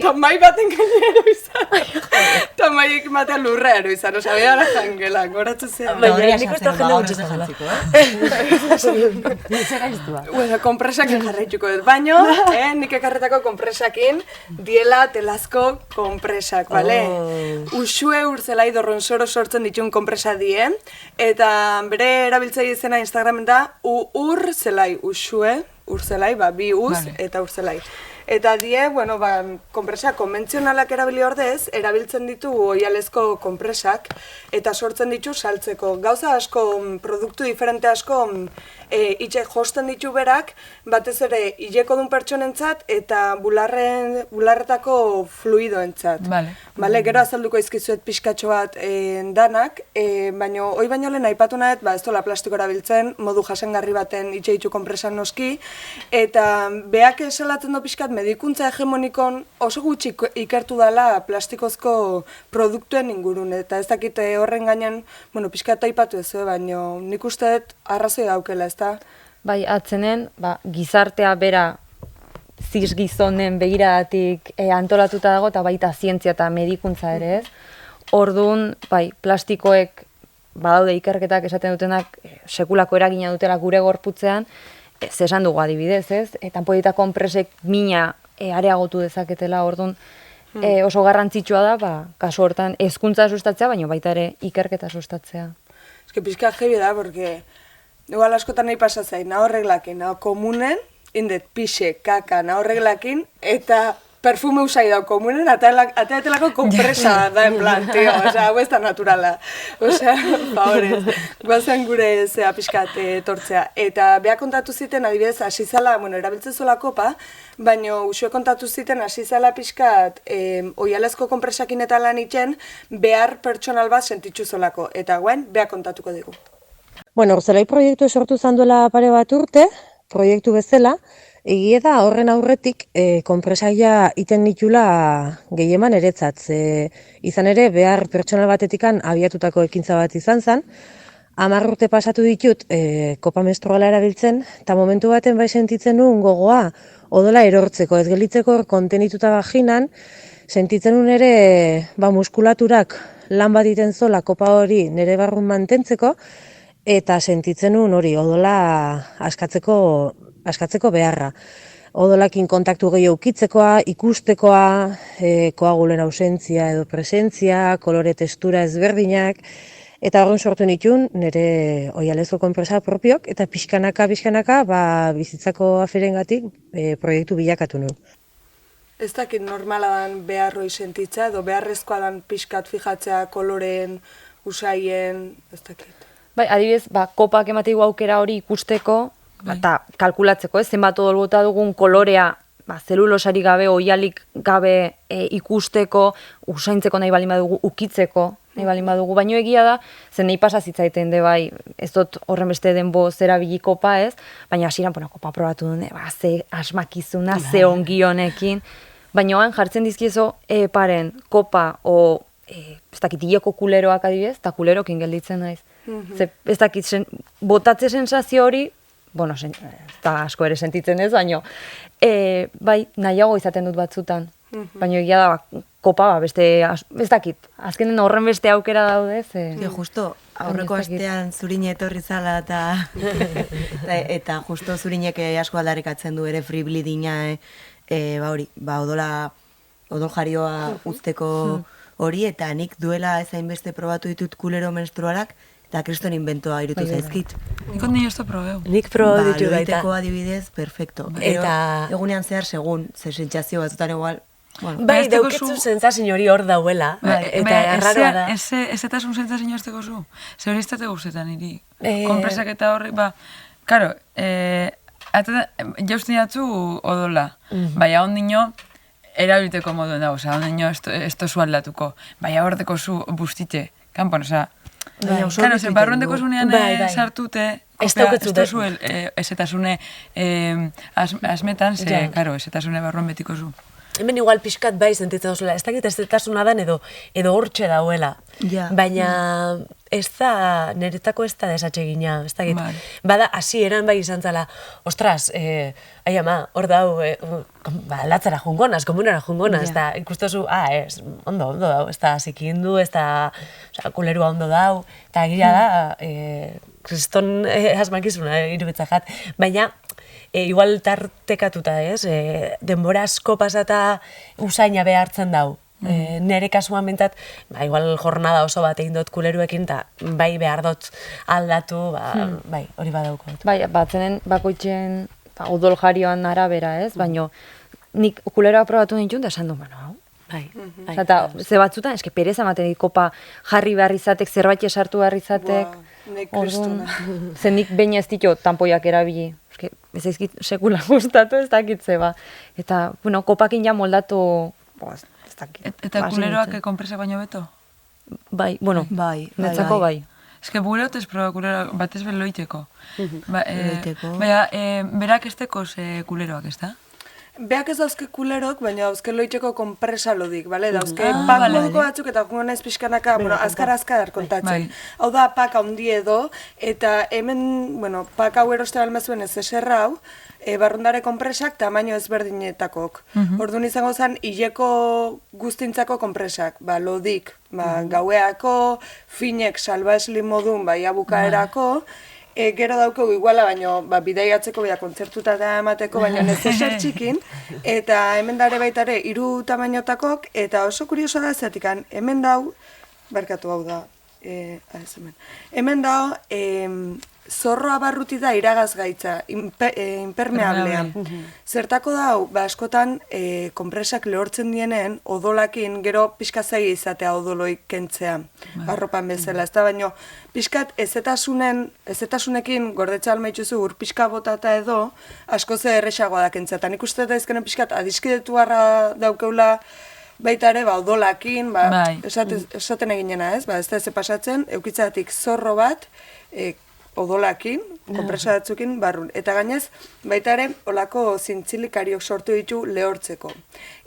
Tamai baten gainero izan. Tamaiek batean lurrero izan, osa, bera jangela, goratzu zean. Baina, nik uste jende gutxi zehala. Bueno, kompresakin jarraituko dut, baino, nik ekarretako kompresakin, diela telazko kompresak, bale? Usue urzelai dorronsoro sortzen ditun kompresa die, eta bere erabiltzaile izena Instagramen da, urzelai, usue, urzelai, bi uz eta urzelai. Eta die, bueno, konpresa konbentzionalak erabili ordez, erabiltzen ditu oialezko konpresak, eta sortzen ditu saltzeko. Gauza asko, produktu diferente asko, itxe josten ditu berak, batez ere hileko dun pertsonentzat eta bularretako fluidoentzat. Bale, gero azalduko izkizuet pixkatxo bat danak, baina hoi baino lehen aipatu nahet, ez dola plastiko erabiltzen, modu jasengarri baten itxe ditu konpresan noski, eta beak esalatzen du pixkat medikuntza hegemonikon oso gutxi ikertu dela plastikozko produktuen ingurun, eta ez dakite horren gainen, bueno, pixkat aipatu ez, baina nik uste dut arrazoi daukela, ez da? Bai, atzenen, gizartea bera zis gizonen begiradatik antolatuta dago, eta baita zientzia eta medikuntza ere ez. Orduan, plastikoek badaude ikerketak esaten dutenak sekulako eragina dutela gure gorputzean, esan dugu adibidez, ez? Eta polita konpresek mina areagotu dezaketela, orduan oso garrantzitsua da, kasu hortan hezkuntza sustatzea, baina baita ere ikerketa sustatzea. Ez que pixka jebi da, porque igual askotan nahi pasatzen, naho reglakin, naho komunen, indet pixe, kaka, naho reglakin, eta perfume usai dau komunen, ateatelako kompresa da, en plan, tío, osea, hau ez da naturala. Osea, favorez, guazen gure zea pixkat tortzea. Eta beha kontatu ziten, adibidez, asizala, bueno, erabiltzen zola kopa, baina usue kontatu ziten, asizala pixkat oialezko kompresakin eta lan itxen, behar pertsonal bat sentitzu zolako. Eta guen, beha kontatuko digu. Bueno, Urzelai proiektu sortu zanduela pare bat urte, proiektu bezala, egie da horren aurretik konpresaia iten ditula gehieman eretzat. Izan ere, behar pertsonal batetikan abiatutako ekintza bat izan zen. 10 urte pasatu ditut kopa menstruala erabiltzen, eta momentu baten bai sentitzen nuen gogoa odola erortzeko, ez gelitzeko kontenituta vaginan, sentitzen nuen ere muskulaturak lan bat iten zola kopa hori nire barrun mantentzeko, eta sentitzen nuen hori odola askatzeko beharra. Odolakin kontaktu gehiago ukitzekoa, ikustekoa, koagulen ausentzia edo presentzia, kolore testura ezberdinak, eta horren sortu nituen nire oialezko konpresa propiok, eta pixkanaka bizitzako aferengatik proiektu bilakatu nuen. ez dakit normala dan beharroi sentitza, edo beharrezkoa dan pixkat fijatzea koloreen, usaien, ez dakit. Bai, adibidez, kopak emateigu aukera hori ikusteko, eta kalkulatzeko, zenbat odol bota dugun kolorea, zelulosari gabe, oialik gabe ikusteko, usaintzeko nahi balin badugu, ukitzeko nahi balin badugu, baino egia da, zen nahi pasa zitzaiten de bai, ez dut horren beste denbo zerabili kopa ez, baina hasieran kopa probatu dune, ze asmakizuna, ze ongi honekin, baina han jartzen dizkiezo paren kopa o ez dakit hileko kuleroak adibidez, eta kulerokin gelditzen naiz. Ez dakit, botatze sensazio hori, bueno, ez da asko ere sentitzen ez, baina bai, nahiago izaten dut batzutan. Baina egia da, kopa, beste, ez dakit, azkenen horren beste aukera daude, justo, aurreko astean zurine etorri zala eta justo zurinek asko aldarrikatzen du ere free bleedinga, odol jarioa uzteko hori, eta nik duela ezain beste probatu ditut kulero menstrualak, eta kriston inventoa irutu zaizkit. Nik ondi ez da probeu. Nik probau ditu baita. Loiteko adibidez, perfecto. Eta egunean zehar segun, ze sentsazio batzutan igual. Bai, dauketzu sentsazio hori hor dauela. Eta erraroa da. Ez eta zun sentsazio ez teko zu. Zer hori ez dute guztetan niri. Kompresak eta horri, karo, jausten jatzu odola. Baina ondino, erabiliteko moduen dago, ondino ez tozu aldatuko. Baina hor deko zu bustite, kanpon, Karo, zen barruan deko zunean sartute, ez etasune asmetan, karo, ez etasune barruan betiko zu. Hemen igual pixkat bai sentitzen duzula, ez dakit ez etasuna dan edo hortxe dauela. Baina ez da, niretako ez da desatsegina, ez dakit. Bada, hasi eran bai izan zala, ostras, ai ama, hor dau, latzara jungonaz, komunara jungonaz, eta ikustozu, ez, ondo dau, ez da zikindu, ez da kulerua ondo dau, eta egia da, kriston asmakizuna irubitzajat, baina, igual tartekatuta, ez? Denbora asko pasata usaina behartzen dau. Nere kasuan bentat, igual jornada oso bat egin dut kuleruekin, eta bai behar dut aldatu, bai, hori badaukot. Bai, batzenen bakoitzen odol jarioan arabera, ez? Baina nik kuleroa probatu nintzen, da esan du, hau. Bai. Eta ze batzutan, eske pereza ematen dit kopa jarri behar izatek, zerbait esartu behar izatek. Nik kristuna. Zen nik baina ez ditu tanpoiak erabili. Ez ezkit sekula gustatu ez dakitze ba. Eta, kopakin ja moldatu, ez dakit. Eta kuleroak konpresak baino beto? Bai, netzako bai. Ez que buleot ez proba kuleroak, batez ben loiteko. Baina, berak ez tekoz kuleroak, ez da? Beak ez dauzke kulerok, baina dauzke loiteko konpresa lodik, bale? Dauzke pak moduko batzuk eta jungo naiz pixkanaka, azkar kontatzen. Hau da, pak haundi edo, eta hemen, pak hau eroste balmezuen ez eserra hau, barrundare konpresak tamaino ezberdinetakok. Orduan izango zen, hileko guztintzako konpresak, lodik, gaueako, finek salbaesli modun, abukaerako, gero daukegu iguala, baina bidaiatzeko, kontzertuta da emateko, baina ez eser txikin, eta hemen dare baitare 3 tamainotakok, eta oso kurioso da zatikan, hemen dau, barkatu hau da, hemen dau, zorroa barruti da iragaz gaitza, impermeablea. Zertako dau, askotan konpresak lehortzen dienen odolakin gero pixka zaila izatea odoloik kentzea, arropan bezala. Ez da baino, pixkat ezetasunekin gordetza almaituzu ur pixka botata edo, asko ze erresagoa da kentzea. Eta nik uste da ezkenen pixkat adiskidetu harra daukeula baita ere, odolakin, esaten eginena ez, ez da ez pasatzen, eukitzatik zorro bat, odolakin, konpresa batzukin barrun. Eta gainez, baita ere, olako zintzilikariok sortu ditu lehortzeko.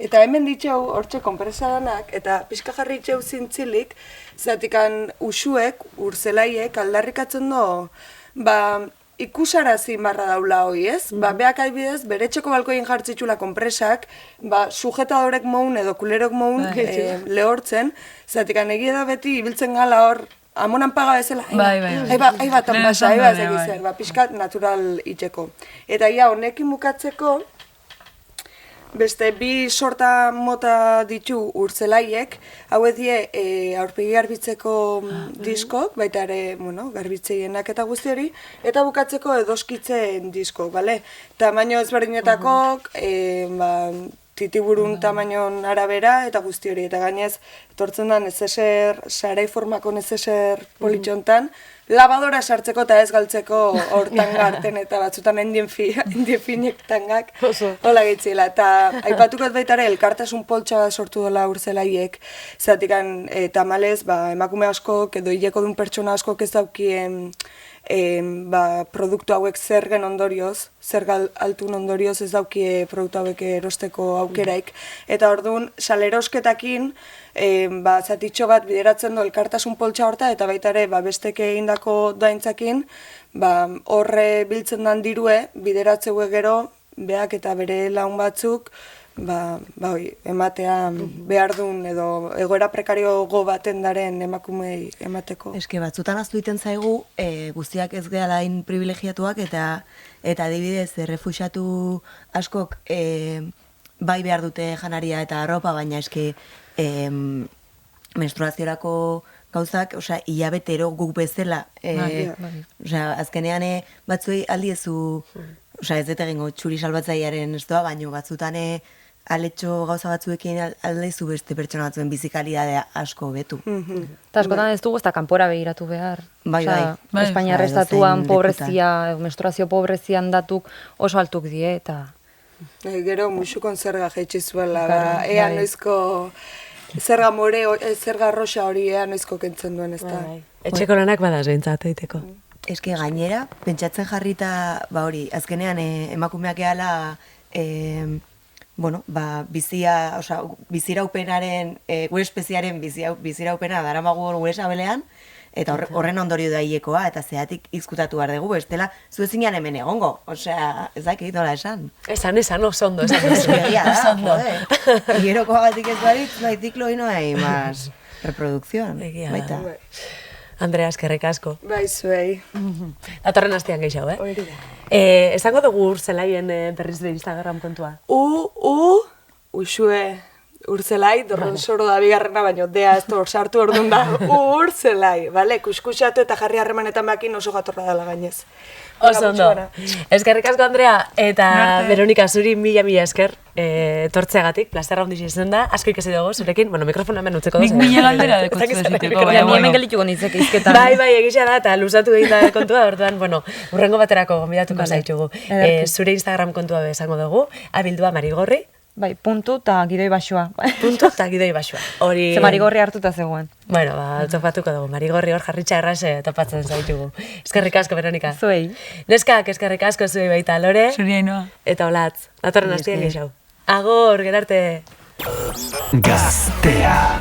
Eta hemen ditxau, hortxe konpresa danak, eta pixka jarri ditxau zintzilik, zatikan usuek, urzelaiek, aldarrikatzen do, ikusarazi marra daula hoi, ez? Beak adibidez, bere etxeko balkoien jartzitxula konpresak, sujetadorek moun edo kulerok moun lehortzen, zatikan egia da beti ibiltzen gala hor, amonan paga bezala, aibat onbasa, aibat egizer, pixkat natural itxeko. Eta honekin bukatzeko, beste 2 sorta mota ditu urzelaiek, hau edie aurpegi garbitzeko diskok, baita ere, garbitzeienak eta guzti hori, eta bukatzeko edoskitzen diskok, bale? Tamaino ezberdinetakok, titiburun tamainon arabera eta guzti hori. Eta gainez, etortzen da nezeser, sarai formako nezeser politxontan, labadora sartzeko eta ez galtzeko hortan garten eta batzutan indiefinek tangak hola gaitzila. Eta aipatuko baitare elkartasun poltsa sortu dola urzelaiek, zeratikan tamalez emakume askok edo hileko dun pertsona askok ez daukien produktu hauek zergen ondorioz, zerga altun ondorioz ez daukie produktu hauek erosteko aukeraik. Eta orduan, salerosketakin, zatitxo bat bideratzen du elkartasun poltsa horta, eta baita ere, besteke egindako doaintzakin, horre biltzen dan dirue, bideratzeu gero, beak eta bere laun batzuk, ematea behar duen edo egoera prekario go baten daren emakumei emateko. Eske batzutan aztu iten zaigu, guztiak ez gehala hain privilegiatuak eta adibidez, refuxiatu askok bai behar dute janaria eta arropa, baina eske menstruaziorako gauzak, hilabetero guk bezala. Azkenean batzuei aldiezu, ez dut egingo txuri salbatzaiaren ez doa, baina batzutan aletxo gauza batzuekin aldezu beste pertsona batzuen bizikalidadea asko betu. Eta askotan ez dugu ez da kanpora begiratu behar. Bai. Espainiar estatuan pobrezia, menstruazio pobrezian datuk oso altuk die, eta... Gero muxukon zerga jaitsi zuela, ea noizko zerga more, zerga roxa hori ea noizko kentzen duen ez da. Etxeko lanak badaz behintzat egiteko. Eske gainera, pentsatzen jarrita, azkenean emakumeak ehala, biziraupenaren, gure espeziaren biziraupena daramagu gure sabelean, eta horren ondorio da hilekoa, eta zeatik izkutatu behar dugu, bestela, zuezinean hemen egongo, ez dakit nola esan. Esan oso ondo, esan Egia da, jode. Hierokoa batik ez baritz, no hay ciclo y no hay más reproducción. Baita. Andrea, eskerrik asko. Bai, zuei. Datorren astean gehiago, Hori da. Esango dugu Urzelaien berriz be Instagram kontua. Uxue, Urzelai, Dorronsoro da bigarrena, baino, dea ez hor sartu orduan da, Urzelai, bale? Kuskusatu eta jarri harremanetan bakin oso jatorra dela gainez. Oso ondo. Eskerrik asko, Andrea, eta Veronika, zuri mila esker tortzeagatik, plazerra hundi izan da, asko ikasi dugu zurekin, mikrofona hemen utzeko Nik mila galdera dekotzu eziteko, Ni hemen gelituko nintzek izketan. Bai, egisa da, eta luzatu egin da kontua, orduan, urrengo baterako gonbidatuko zaitugu. Zure Instagram kontua esango dugu, abildua Marigorri. Bai, puntu eta gidoi baixua. Puntu eta gidoi baixua. Ze Marigorri hartuta zegoen. Bueno, topatuko dugu. Marigorri hor jarritxa erraz topatzen zaitugu. Eskerrik asko, Veronika. Zuei. Neskak, eskerrik asko zuei baita, Lore. Zuri Ainoa. Eta Olatz. Datorren hastian gehiago. Agor, gerarte. Gaztea.